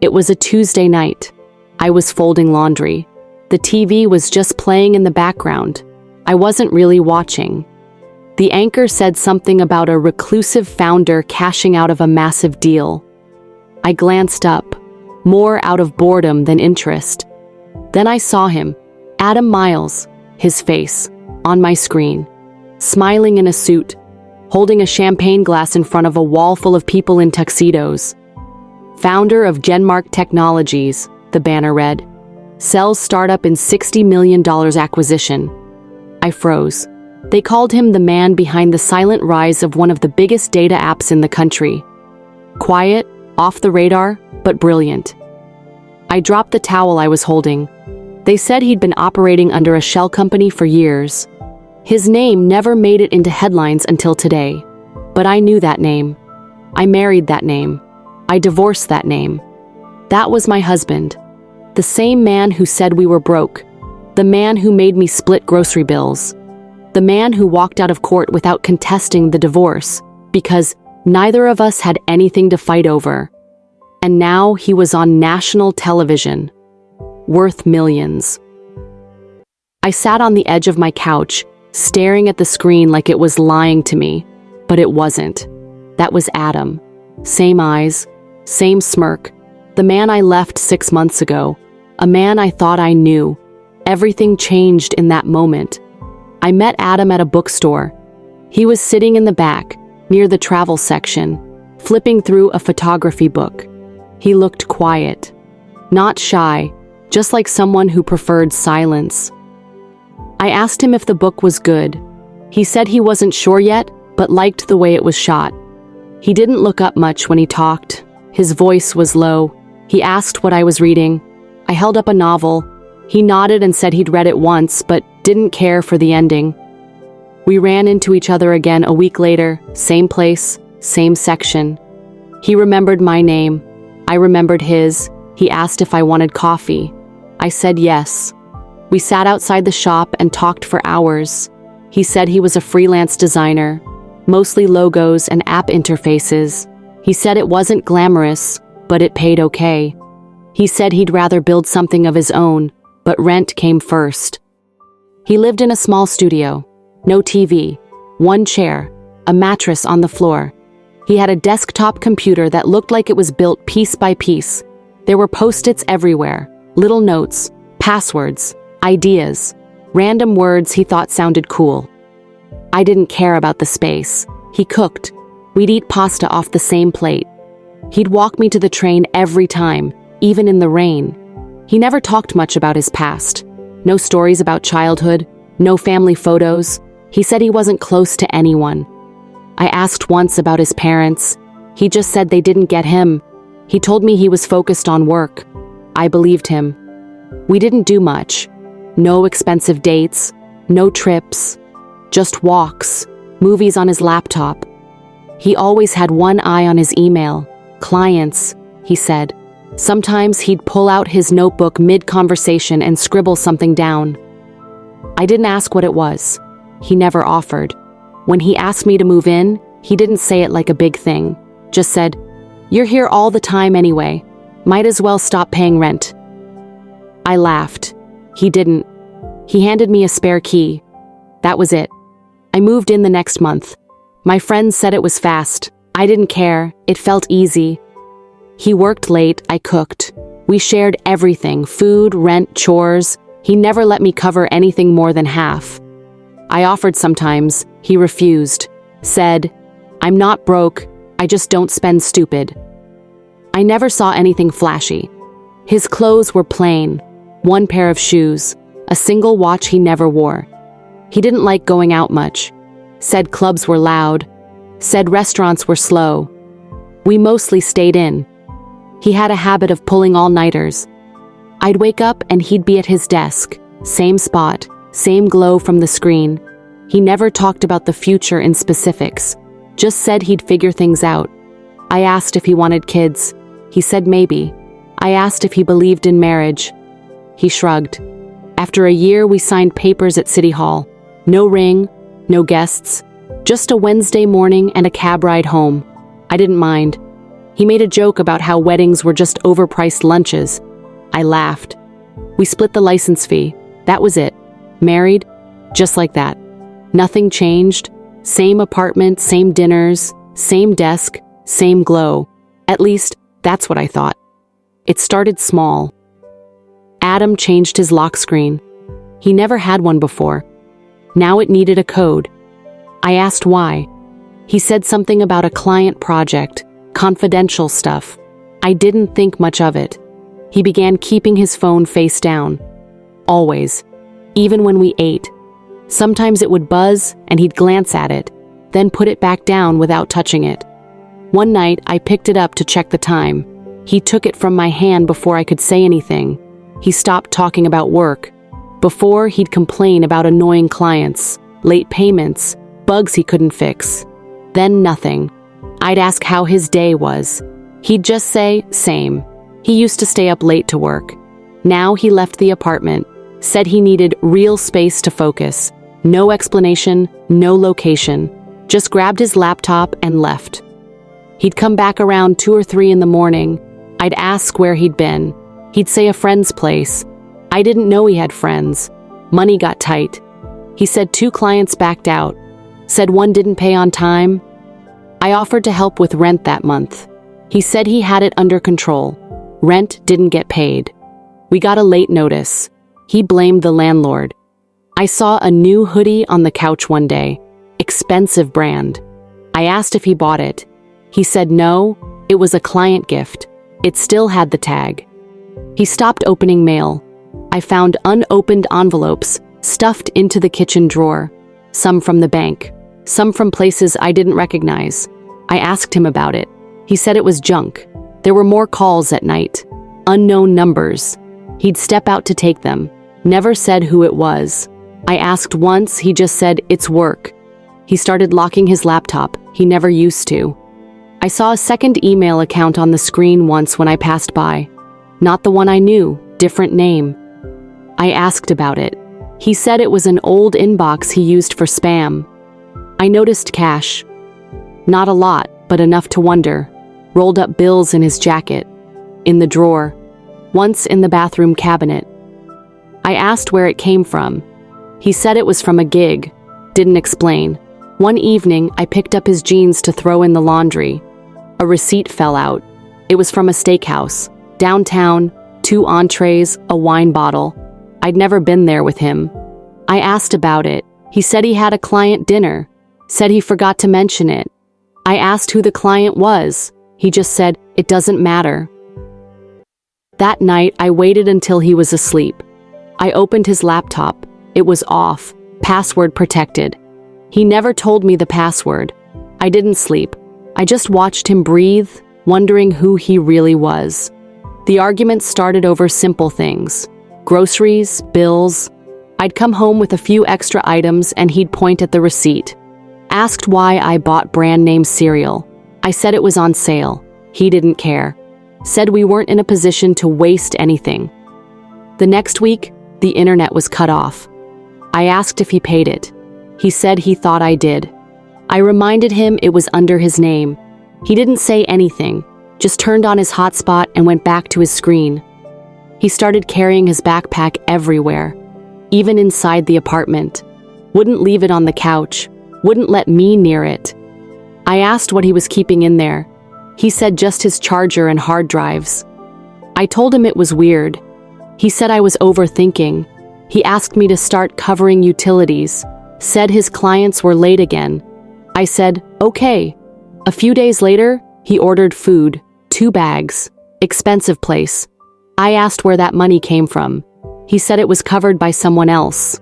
It was a Tuesday night. I was folding laundry. The TV was just playing in the background. I wasn't really watching. The anchor said something about a reclusive founder cashing out of a massive deal. I glanced up, more out of boredom than interest. Then I saw him, Adam Miles, his face, on my screen, smiling in a suit, holding a champagne glass in front of a wall full of people in tuxedos. Founder of Genmark Technologies, the banner read. Sells startup in $60 million acquisition. I froze. They called him the man behind the silent rise of one of the biggest data apps in the country. Quiet, off the radar, but brilliant. I dropped the towel I was holding. They said he'd been operating under a shell company for years. His name never made it into headlines until today. But I knew that name. I married that name. I divorced that name. That was my husband. The same man who said we were broke. The man who made me split grocery bills. The man who walked out of court without contesting the divorce, because neither of us had anything to fight over. And now he was on national television, worth millions. I sat on the edge of my couch, staring at the screen like it was lying to me, but it wasn't. That was Adam. Same eyes, same smirk. The man I left 6 months ago, a man I thought I knew. Everything changed in that moment. I met Adam at a bookstore. He was sitting in the back, near the travel section, flipping through a photography book. He looked quiet, not shy, just like someone who preferred silence. I asked him if the book was good. He said he wasn't sure yet, but liked the way it was shot. He didn't look up much when he talked. His voice was low. He asked what I was reading. I held up a novel. He nodded and said he'd read it once, but didn't care for the ending. We ran into each other again a week later, same place, same section. He remembered my name. I remembered his. He asked if I wanted coffee. I said yes. We sat outside the shop and talked for hours. He said he was a freelance designer, mostly logos and app interfaces. He said it wasn't glamorous, but it paid okay. He said he'd rather build something of his own, but rent came first. He lived in a small studio. No TV, one chair, a mattress on the floor. He had a desktop computer that looked like it was built piece by piece. There were post-its everywhere, little notes, passwords, ideas, random words he thought sounded cool. I didn't care about the space. He cooked. We'd eat pasta off the same plate. He'd walk me to the train every time, even in the rain. He never talked much about his past. No stories about childhood, no family photos. He said he wasn't close to anyone. I asked once about his parents. He just said they didn't get him. He told me he was focused on work. I believed him. We didn't do much. No expensive dates, no trips, just walks, movies on his laptop. He always had one eye on his email. Clients, he said. Sometimes he'd pull out his notebook mid-conversation and scribble something down. I didn't ask what it was. He never offered. When he asked me to move in, he didn't say it like a big thing. Just said, "You're here all the time anyway. Might as well stop paying rent." I laughed. He didn't. He handed me a spare key. That was it. I moved in the next month. My friends said it was fast. I didn't care. It felt easy. He worked late, I cooked. We shared everything, food, rent, chores. He never let me cover anything more than half. I offered sometimes. He refused. Said, "I'm not broke, I just don't spend stupid." I never saw anything flashy. His clothes were plain. One pair of shoes, a single watch he never wore. He didn't like going out much. Said clubs were loud. Said restaurants were slow. We mostly stayed in. He had a habit of pulling all-nighters. I'd wake up and he'd be at his desk, same spot, same glow from the screen. He never talked about the future in specifics, just said he'd figure things out. I asked if he wanted kids. He said maybe. I asked if he believed in marriage. He shrugged. After a year, we signed papers at City Hall. No ring, no guests, just a Wednesday morning and a cab ride home. I didn't mind. He made a joke about how weddings were just overpriced lunches. I laughed. We split the license fee. That was it. Married, just like that. Nothing changed. Same apartment, same dinners, same desk, same glow. At least, that's what I thought. It started small. Adam changed his lock screen. He never had one before. Now it needed a code. I asked why. He said something about a client project, confidential stuff. I didn't think much of it. He began keeping his phone face down. Always. Even when we ate. Sometimes it would buzz and he'd glance at it, then put it back down without touching it. One night, I picked it up to check the time. He took it from my hand before I could say anything. He stopped talking about work. Before, he'd complain about annoying clients, late payments, bugs he couldn't fix. Then nothing. I'd ask how his day was. He'd just say, same. He used to stay up late to work. Now he left the apartment, said he needed real space to focus. No explanation, no location. Just grabbed his laptop and left. He'd come back around 2 or 3 in the morning. I'd ask where he'd been. He'd say a friend's place. I didn't know he had friends. Money got tight. He said 2 clients backed out. Said one didn't pay on time. I offered to help with rent that month. He said he had it under control. Rent didn't get paid. We got a late notice. He blamed the landlord. I saw a new hoodie on the couch one day. Expensive brand. I asked if he bought it. He said no, it was a client gift. It still had the tag. He stopped opening mail. I found unopened envelopes stuffed into the kitchen drawer. Some from the bank. Some from places I didn't recognize. I asked him about it. He said it was junk. There were more calls at night. Unknown numbers. He'd step out to take them. Never said who it was. I asked once, he just said, it's work. He started locking his laptop. He never used to. I saw a second email account on the screen once when I passed by. Not the one I knew, different name. I asked about it. He said it was an old inbox he used for spam. I noticed cash. Not a lot, but enough to wonder. Rolled up bills in his jacket. In the drawer. Once in the bathroom cabinet. I asked where it came from. He said it was from a gig. Didn't explain. One evening, I picked up his jeans to throw in the laundry. A receipt fell out. It was from a steakhouse. Downtown, 2 entrees, a wine bottle. I'd never been there with him. I asked about it. He said he had a client dinner. Said he forgot to mention it. I asked who the client was. He just said, it doesn't matter. That night, I waited until he was asleep. I opened his laptop. It was off, password protected. He never told me the password. I didn't sleep. I just watched him breathe, wondering who he really was. The argument started over simple things. Groceries, bills. I'd come home with a few extra items and he'd point at the receipt. Asked why I bought brand name cereal. I said it was on sale. He didn't care. Said we weren't in a position to waste anything. The next week, the internet was cut off. I asked if he paid it. He said he thought I did. I reminded him it was under his name. He didn't say anything, just turned on his hotspot and went back to his screen. He started carrying his backpack everywhere, even inside the apartment. Wouldn't leave it on the couch, wouldn't let me near it. I asked what he was keeping in there. He said just his charger and hard drives. I told him it was weird. He said I was overthinking. He asked me to start covering utilities, said his clients were late again. I said, okay. A few days later, he ordered food, 2 bags, expensive place. I asked where that money came from. He said it was covered by someone else.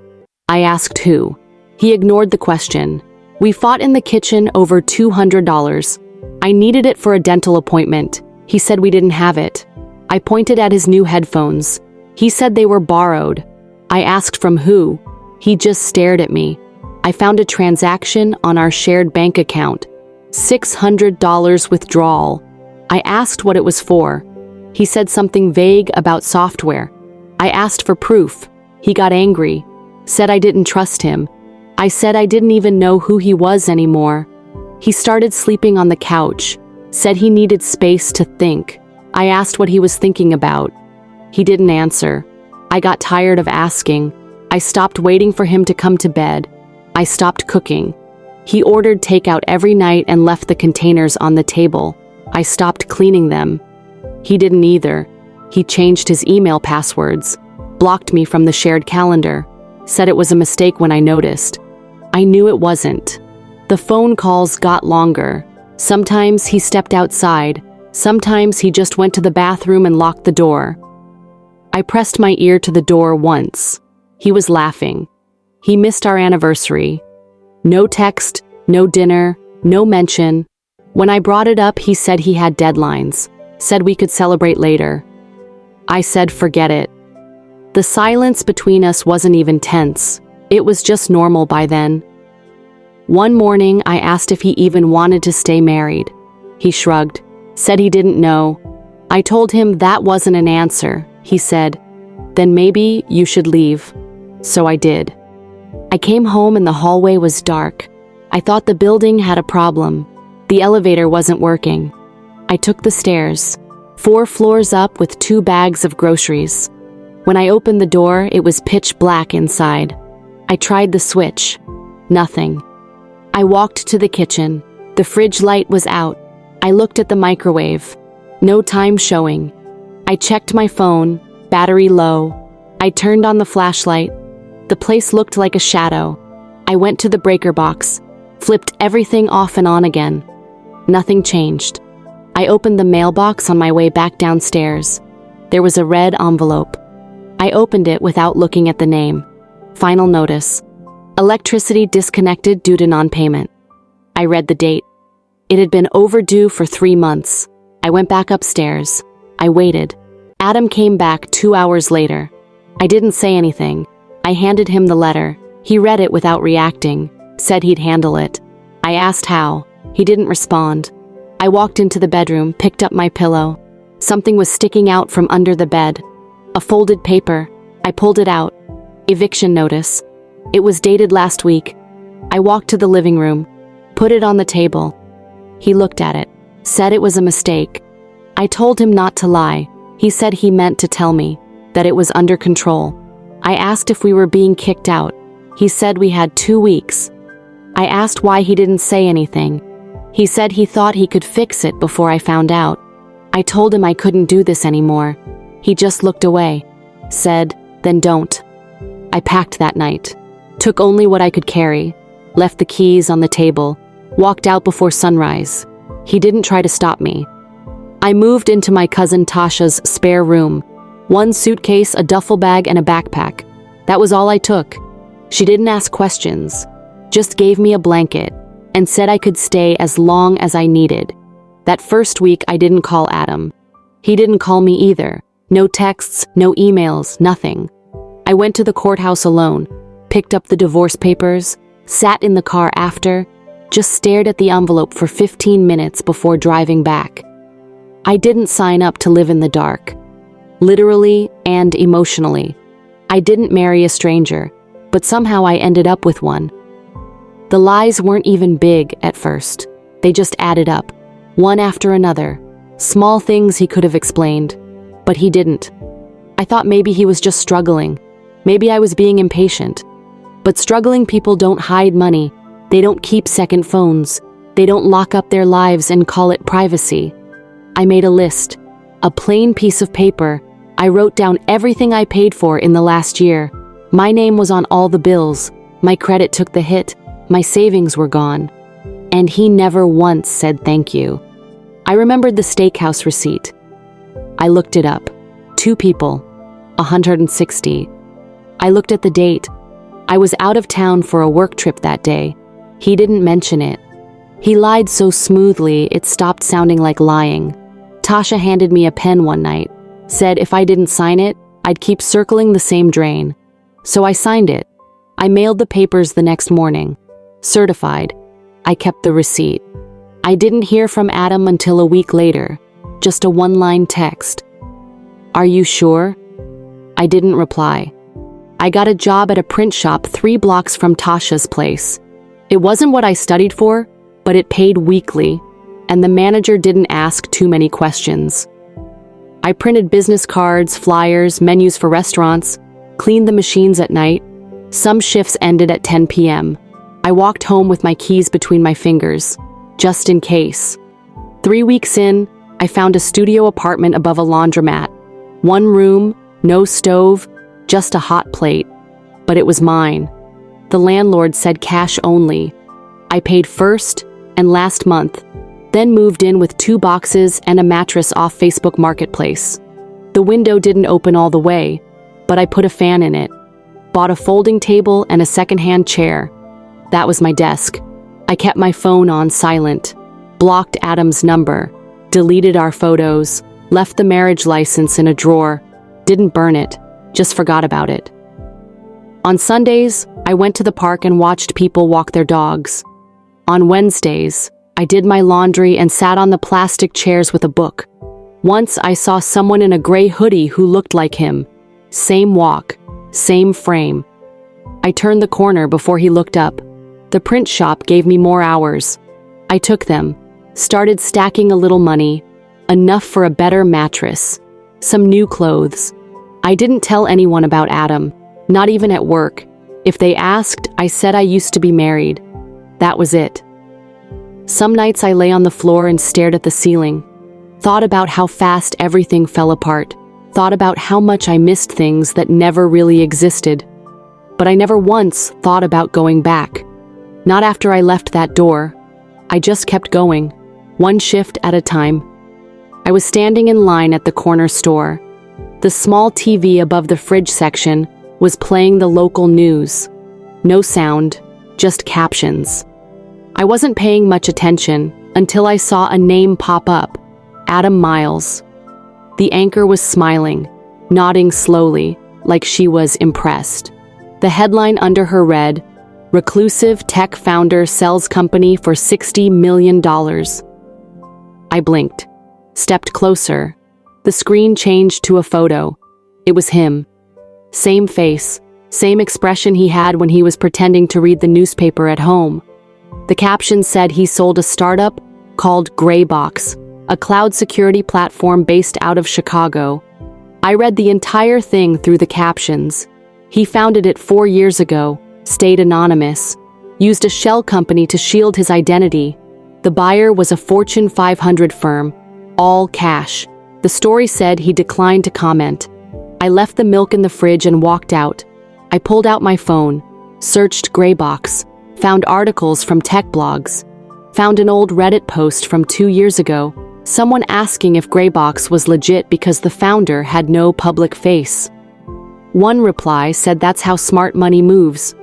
I asked who. He ignored the question. We fought in the kitchen over $200. I needed it for a dental appointment. He said we didn't have it. I pointed at his new headphones. He said they were borrowed. I asked from who. He just stared at me. I found a transaction on our shared bank account. $600 withdrawal. I asked what it was for. He said something vague about software. I asked for proof. He got angry. Said I didn't trust him. I said I didn't even know who he was anymore. He started sleeping on the couch. Said he needed space to think. I asked what he was thinking about. He didn't answer. I got tired of asking. I stopped waiting for him to come to bed. I stopped cooking. He ordered takeout every night and left the containers on the table. I stopped cleaning them. He didn't either. He changed his email passwords, blocked me from the shared calendar, said it was a mistake when I noticed. I knew it wasn't. The phone calls got longer. Sometimes he stepped outside. Sometimes he just went to the bathroom and locked the door. I pressed my ear to the door once. He was laughing. He missed our anniversary. No text, no dinner, no mention. When I brought it up, he said he had deadlines, said we could celebrate later. I said forget it. The silence between us wasn't even tense. It was just normal by then. One morning, I asked if he even wanted to stay married. He shrugged, said he didn't know. I told him that wasn't an answer. He said, then maybe you should leave. So I did. I came home and the hallway was dark. I thought the building had a problem. The elevator wasn't working. I took the stairs, 4 floors up with 2 bags of groceries. When I opened the door, it was pitch black inside. I tried the switch. Nothing. I walked to the kitchen. The fridge light was out. I looked at the microwave. No time showing. I checked my phone. Battery low. I turned on the flashlight. The place looked like a shadow. I went to the breaker box, flipped everything off and on again. Nothing changed. I opened the mailbox on my way back downstairs. There was a red envelope. I opened it without looking at the name. Final notice. Electricity disconnected due to non-payment. I read the date. It had been overdue for 3 months. I went back upstairs. I waited. Adam came back 2 hours later. I didn't say anything. I handed him the letter. He read it without reacting, said he'd handle it. I asked how. He didn't respond. I walked into the bedroom, picked up my pillow. Something was sticking out from under the bed. A folded paper. I pulled it out. Eviction notice. It was dated last week. I walked to the living room, put it on the table. He looked at it, said it was a mistake. I told him not to lie. He said he meant to tell me that it was under control. I asked if we were being kicked out. He said we had 2 weeks. I asked why he didn't say anything. He said he thought he could fix it before I found out. I told him I couldn't do this anymore. He just looked away, said, then don't. I packed that night, took only what I could carry, left the keys on the table, walked out before sunrise. He didn't try to stop me. I moved into my cousin Tasha's spare room. 1 suitcase, a duffel bag, and a backpack. That was all I took. She didn't ask questions, just gave me a blanket and said I could stay as long as I needed. That first week, I didn't call Adam. He didn't call me either. No texts, no emails, nothing. I went to the courthouse alone, picked up the divorce papers, sat in the car after, just stared at the envelope for 15 minutes before driving back. I didn't sign up to live in the dark, literally and emotionally. I didn't marry a stranger, but somehow I ended up with one. The lies weren't even big at first. They just added up, one after another. Small things he could have explained, but he didn't. I thought maybe he was just struggling. Maybe I was being impatient. But struggling people don't hide money. They don't keep second phones. They don't lock up their lives and call it privacy. I made a list, a plain piece of paper. I wrote down everything I paid for in the last year. My name was on all the bills. My credit took the hit. My savings were gone. And he never once said thank you. I remembered the steakhouse receipt. I looked it up. 2 people, 160. I looked at the date. I was out of town for a work trip that day. He didn't mention it. He lied so smoothly it stopped sounding like lying. Tasha handed me a pen one night, said if I didn't sign it, I'd keep circling the same drain. So I signed it. I mailed the papers the next morning. Certified. I kept the receipt. I didn't hear from Adam until a week later. Just a 1-line text. Are you sure? I didn't reply. I got a job at a print shop 3 blocks from Tasha's place. It wasn't what I studied for, but it paid weekly. and the manager didn't ask too many questions. I printed business cards, flyers, menus for restaurants, cleaned the machines at night. Some shifts ended at 10 p.m. I walked home with my keys between my fingers, just in case. 3 weeks in, I found a studio apartment above a laundromat. 1 room, no stove, just a hot plate. But it was mine. The landlord said cash only. I paid first and last month, then moved in with 2 boxes and a mattress off Facebook Marketplace. The window didn't open all the way, but I put a fan in it. Bought a folding table and a secondhand chair. That was my desk. I kept my phone on silent, blocked Adam's number, deleted our photos, left the marriage license in a drawer, didn't burn it, just forgot about it. On Sundays, I went to the park and watched people walk their dogs. On Wednesdays, I did my laundry and sat on the plastic chairs with a book. Once I saw someone in a gray hoodie who looked like him. Same walk, same frame. I turned the corner before he looked up. The print shop gave me more hours. I took them, started stacking a little money, enough for a better mattress, some new clothes. I didn't tell anyone about Adam, not even at work. If they asked, I said I used to be married. That was it. Some nights I lay on the floor and stared at the ceiling, thought about how fast everything fell apart, thought about how much I missed things that never really existed. But I never once thought about going back. Not after I left that door. I just kept going, one shift at a time. I was standing in line at the corner store. The small TV above the fridge section was playing the local news. No sound, just captions. I wasn't paying much attention until I saw a name pop up, Adam Miles. The anchor was smiling, nodding slowly, like she was impressed. The headline under her read, "Reclusive tech founder sells company for $60 million." I blinked, stepped closer. The screen changed to a photo. It was him. Same face, same expression he had when he was pretending to read the newspaper at home. The caption said he sold a startup called Greybox, a cloud security platform based out of Chicago. I read the entire thing through the captions. He founded it 4 years ago, stayed anonymous, used a shell company to shield his identity. The buyer was a Fortune 500 firm, all cash. The story said he declined to comment. I left the milk in the fridge and walked out. I pulled out my phone, searched Greybox, found articles from tech blogs, found an old Reddit post from 2 years ago, someone asking if Greybox was legit because the founder had no public face. One reply said that's how smart money moves.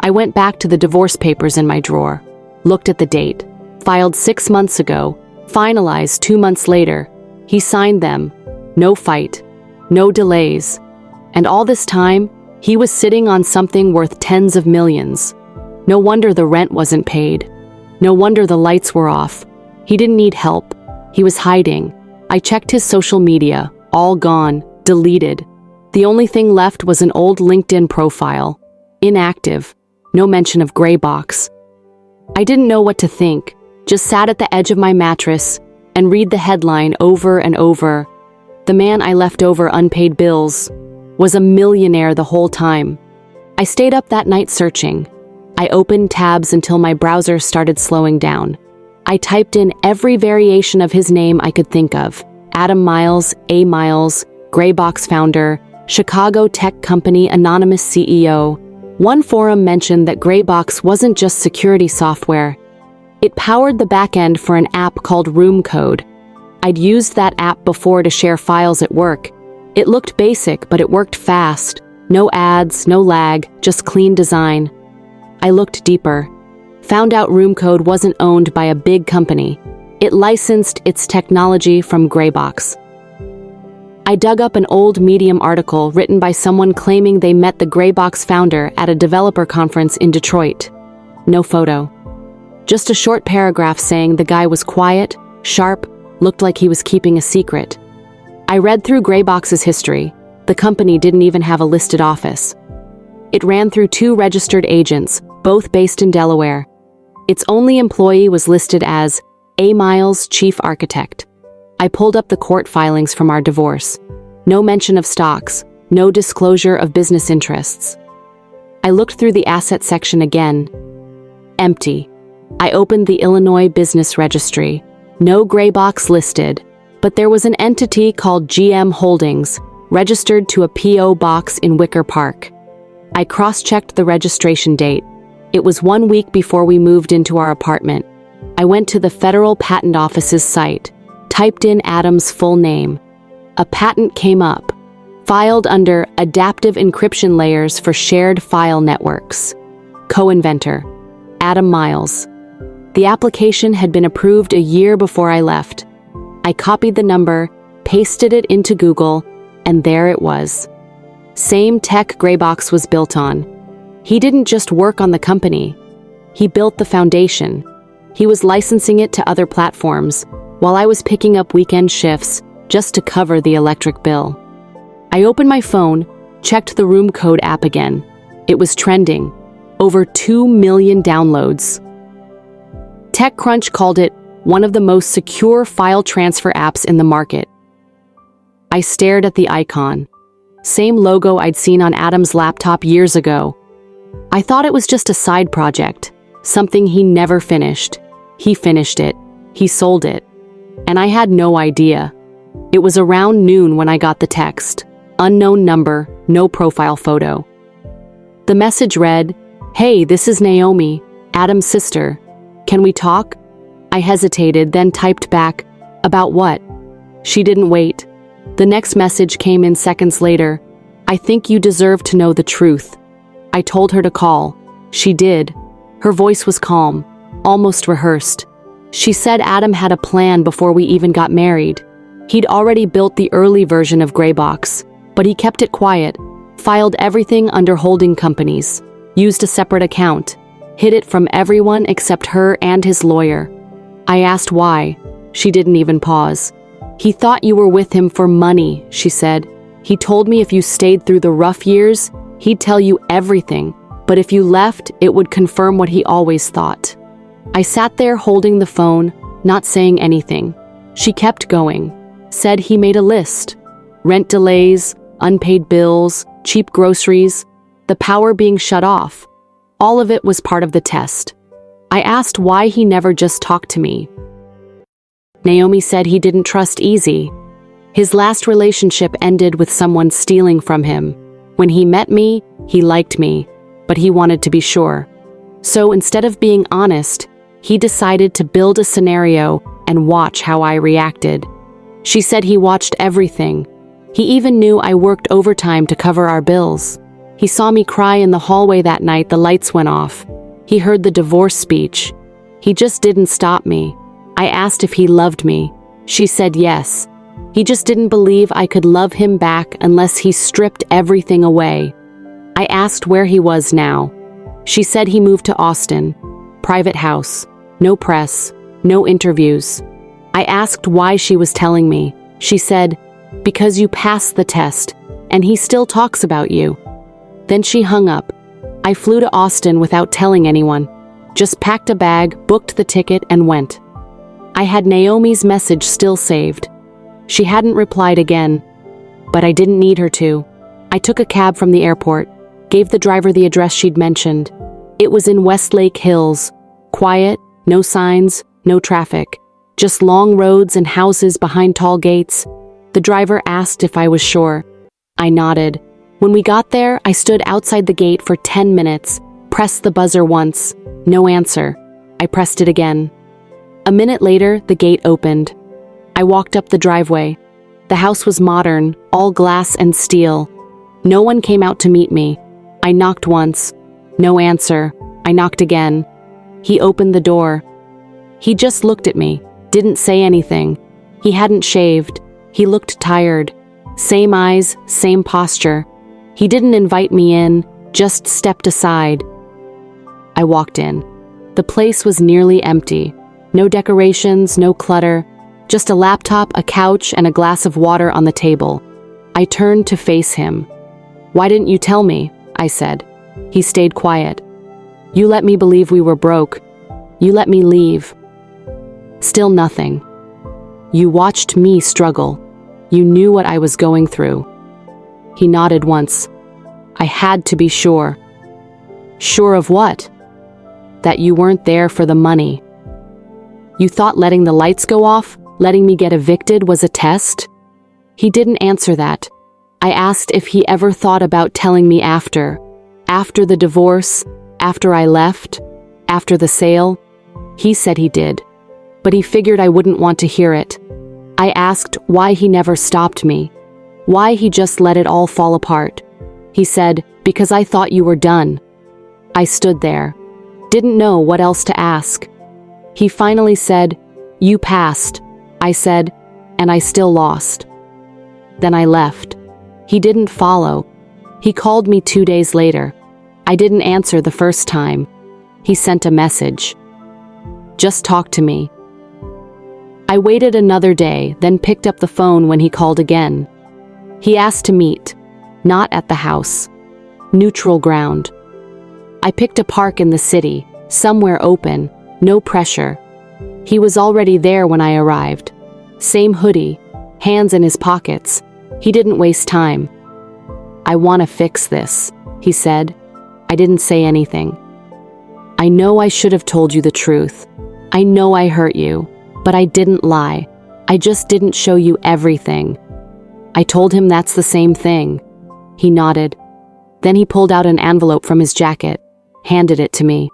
I went back to the divorce papers in my drawer, looked at the date, filed 6 months ago, finalized 2 months later. He signed them. No fight, no delays. And all this time, he was sitting on something worth tens of millions. No wonder the rent wasn't paid. No wonder the lights were off. He didn't need help. He was hiding. I checked his social media, all gone, deleted. The only thing left was an old LinkedIn profile. Inactive. No mention of Greybox. I didn't know what to think, just sat at the edge of my mattress and read the headline over and over. The man I left over unpaid bills was a millionaire the whole time. I stayed up that night searching. I opened tabs until my browser started slowing down. I typed in every variation of his name I could think of. Adam Miles, A. Miles, Greybox founder, Chicago tech company anonymous CEO. One forum mentioned that Greybox wasn't just security software. It powered the backend for an app called Room Code. I'd used that app before to share files at work. It looked basic, but it worked fast. No ads, no lag, just clean design. I looked deeper. Found out Room Code wasn't owned by a big company. It licensed its technology from Greybox. I dug up an old Medium article written by someone claiming they met the Greybox founder at a developer conference in Detroit. No photo. Just a short paragraph saying the guy was quiet, sharp, looked like he was keeping a secret. I read through Greybox's history. The company didn't even have a listed office. It ran through 2 registered agents, both based in Delaware. Its only employee was listed as A. Miles, chief architect. I pulled up the court filings from our divorce. No mention of stocks, no disclosure of business interests. I looked through the asset section again. Empty. I opened the Illinois Business Registry. No gray box listed, but there was an entity called GM Holdings, registered to a P.O. box in Wicker Park. I cross-checked the registration date. It was 1 week before we moved into our apartment. I went to the Federal Patent Office's site, typed in Adam's full name. A patent came up, filed under Adaptive Encryption Layers for Shared File Networks. Co-inventor, Adam Miles. The application had been approved a year before I left. I copied the number, pasted it into Google, and there it was. Same tech Greybox was built on. He didn't just work on the company. He built the foundation. He was licensing it to other platforms, while I was picking up weekend shifts just to cover the electric bill. I opened my phone, checked the room code app again. It was trending. Over 2 million downloads. TechCrunch called it one of the most secure file transfer apps in the market. I stared at the icon. Same logo I'd seen on Adam's laptop years ago. I thought it was just a side project, something he never finished. He finished it. He sold it. And I had no idea. It was around noon when I got the text. Unknown number, no profile photo. The message read, "Hey, this is Naomi, Adam's sister. Can we talk?" I hesitated, then typed back, "About what?" She didn't wait. The next message came in seconds later. "I think you deserve to know the truth." I told her to call. She did. Her voice was calm, almost rehearsed. She said Adam had a plan before we even got married. He'd already built the early version of Greybox, but he kept it quiet, filed everything under holding companies, used a separate account, hid it from everyone except her and his lawyer. I asked why. She didn't even pause. "He thought you were with him for money," she said. "He told me if you stayed through the rough years, he'd tell you everything, but if you left, it would confirm what he always thought." I sat there holding the phone, not saying anything. She kept going, said he made a list. Rent delays, unpaid bills, cheap groceries, the power being shut off. All of it was part of the test. I asked why he never just talked to me. Naomi said he didn't trust easy. His last relationship ended with someone stealing from him. When he met me, he liked me, but he wanted to be sure. So instead of being honest, he decided to build a scenario and watch how I reacted. She said he watched everything. He even knew I worked overtime to cover our bills. He saw me cry in the hallway that night the lights went off. He heard the divorce speech. He just didn't stop me. I asked if he loved me. She said yes. He just didn't believe I could love him back unless he stripped everything away. I asked where he was now. She said he moved to Austin. Private house. No press. No interviews. I asked why she was telling me. She said, "Because you passed the test, and he still talks about you." Then she hung up. I flew to Austin without telling anyone. Just packed a bag, booked the ticket, and went. I had Naomi's message still saved. She hadn't replied again, but I didn't need her to. I took a cab from the airport, gave the driver the address she'd mentioned. It was in Westlake Hills. Quiet, no signs, no traffic. Just long roads and houses behind tall gates. The driver asked if I was sure. I nodded. When we got there, I stood outside the gate for 10 minutes, pressed the buzzer once. No answer. I pressed it again. A minute later, the gate opened. I walked up the driveway. The house was modern, all glass and steel. No one came out to meet me. I knocked once. No answer. I knocked again. He opened the door. He just looked at me, didn't say anything. He hadn't shaved. He looked tired. Same eyes, same posture. He didn't invite me in, just stepped aside. I walked in. The place was nearly empty. No decorations, no clutter. Just a laptop, a couch, and a glass of water on the table. I turned to face him. "Why didn't you tell me?" I said. He stayed quiet. "You let me believe we were broke. You let me leave." Still nothing. You watched me struggle. You knew what I was going through. He nodded once. I had to be sure. Sure of what? That you weren't there for the money. You thought letting the lights go off, letting me get evicted was a test? He didn't answer that. I asked if he ever thought about telling me after the divorce, after I left, after the sale. He said he did, but he figured I wouldn't want to hear it. I asked why he never stopped me, why he just let it all fall apart. He said, because I thought you were done. I stood there, didn't know what else to ask. He finally said, you passed. I said, and I still lost. Then I left. He didn't follow. He called me 2 days later. I didn't answer the first time. He sent a message. Just talk to me. I waited another day, then picked up the phone when he called again. He asked to meet, not at the house. Neutral ground. I picked a park in the city, somewhere open, no pressure. He was already there when I arrived. Same hoodie, hands in his pockets. He didn't waste time. I want to fix this, he said. I didn't say anything. I know I should have told you the truth. I know I hurt you, but I didn't lie. I just didn't show you everything. I told him that's the same thing. He nodded. Then he pulled out an envelope from his jacket, handed it to me.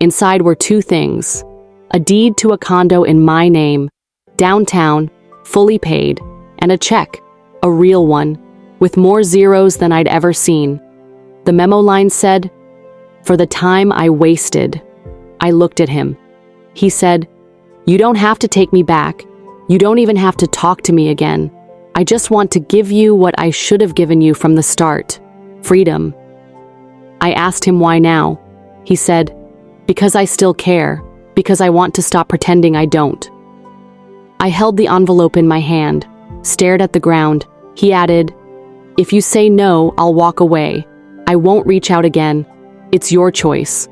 Inside were 2 things: a deed to a condo in my name, downtown, fully paid, and a check, a real one, with more zeros than I'd ever seen. The memo line said, "For the time I wasted." I looked at him. He said, "You don't have to take me back. You don't even have to talk to me again. I just want to give you what I should have given you from the start: freedom." I asked him why now. He said, "Because I still care, because I want to stop pretending I don't." I held the envelope in my hand, stared at the ground. He added, "If you say no, I'll walk away. I won't reach out again. It's your choice."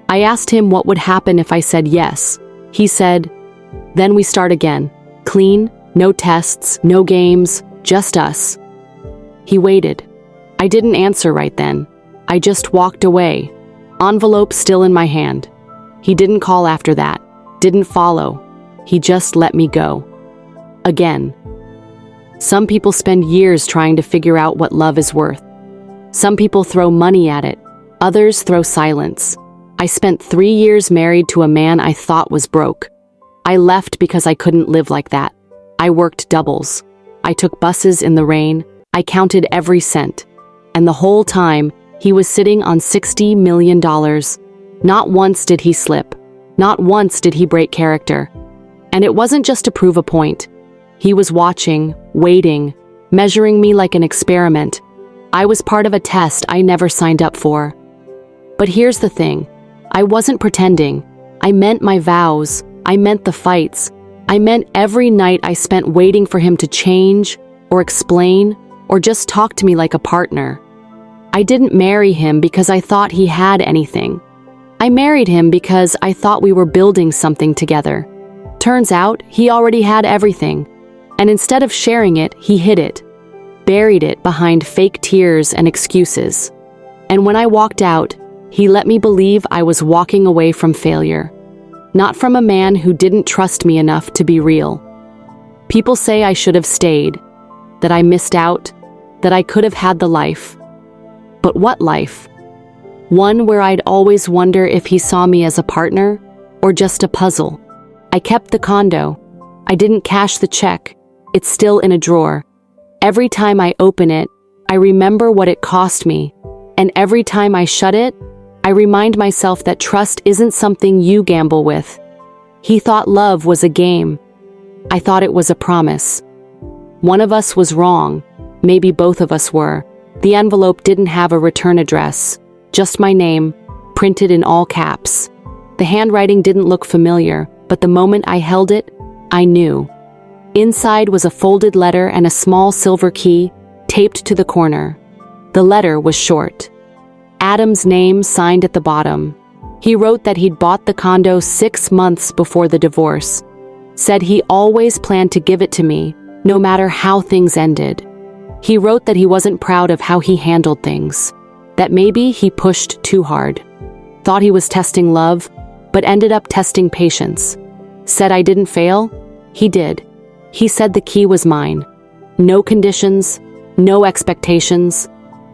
I asked him what would happen if I said yes. He said, "Then we start again. Clean, no tests, no games, just us." He waited. I didn't answer right then. I just walked away, envelope still in my hand. He didn't call after that, didn't follow. He just let me go. Again. Some people spend years trying to figure out what love is worth. Some people throw money at it. Others throw silence. I spent 3 years married to a man I thought was broke. I left because I couldn't live like that. I worked doubles. I took buses in the rain. I counted every cent. And the whole time, he was sitting on $60 million. Not once did he slip. Not once did he break character. And it wasn't just to prove a point. He was watching, waiting, measuring me like an experiment. I was part of a test I never signed up for. But here's the thing. I wasn't pretending. I meant my vows. I meant the fights. I meant every night I spent waiting for him to change, or explain, or just talk to me like a partner. I didn't marry him because I thought he had anything. I married him because I thought we were building something together. Turns out, he already had everything. And instead of sharing it, he hid it, buried it behind fake tears and excuses. And when I walked out, he let me believe I was walking away from failure, not from a man who didn't trust me enough to be real. People say I should have stayed, that I missed out, that I could have had the life. But what life? One where I'd always wonder if he saw me as a partner or just a puzzle. I kept the condo. I didn't cash the check. It's still in a drawer. Every time I open it, I remember what it cost me. And every time I shut it, I remind myself that trust isn't something you gamble with. He thought love was a game. I thought it was a promise. One of us was wrong. Maybe both of us were. The envelope didn't have a return address, just my name, printed in all caps. The handwriting didn't look familiar, but the moment I held it, I knew. Inside was a folded letter and a small silver key, taped to the corner. The letter was short. Adam's name signed at the bottom. He wrote that he'd bought the condo 6 months before the divorce, said he always planned to give it to me, no matter how things ended. He wrote that he wasn't proud of how he handled things, that maybe he pushed too hard. Thought he was testing love, but ended up testing patience. Said I didn't fail? He did. He said the key was mine. No conditions, no expectations,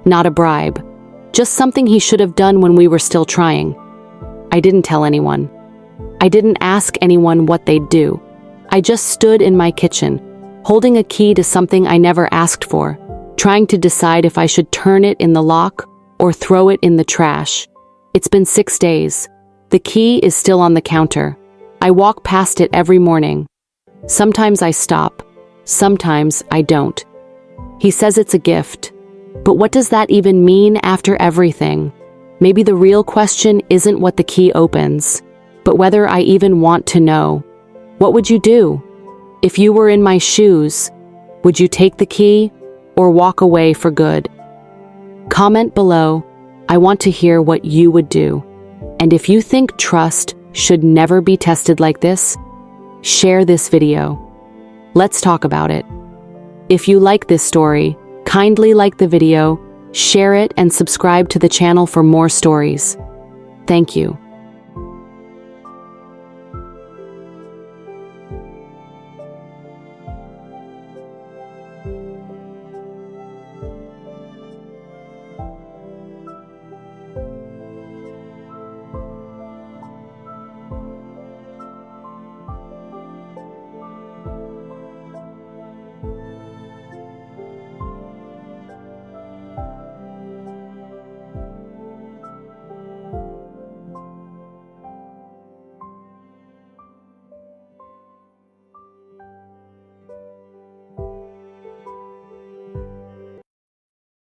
not a bribe. Just something he should have done when we were still trying. I didn't tell anyone. I didn't ask anyone what they'd do. I just stood in my kitchen, holding a key to something I never asked for, trying to decide if I should turn it in the lock or throw it in the trash. It's been 6 days. The key is still on the counter. I walk past it every morning. Sometimes I stop. Sometimes I don't. He says it's a gift. But what does that even mean after everything? Maybe the real question isn't what the key opens, but whether I even want to know. What would you do? If you were in my shoes, would you take the key or walk away for good? Comment below. I want to hear what you would do. And if you think trust should never be tested like this, share this video. Let's talk about it. If you like this story, kindly like the video, share it, and subscribe to the channel for more stories. Thank you.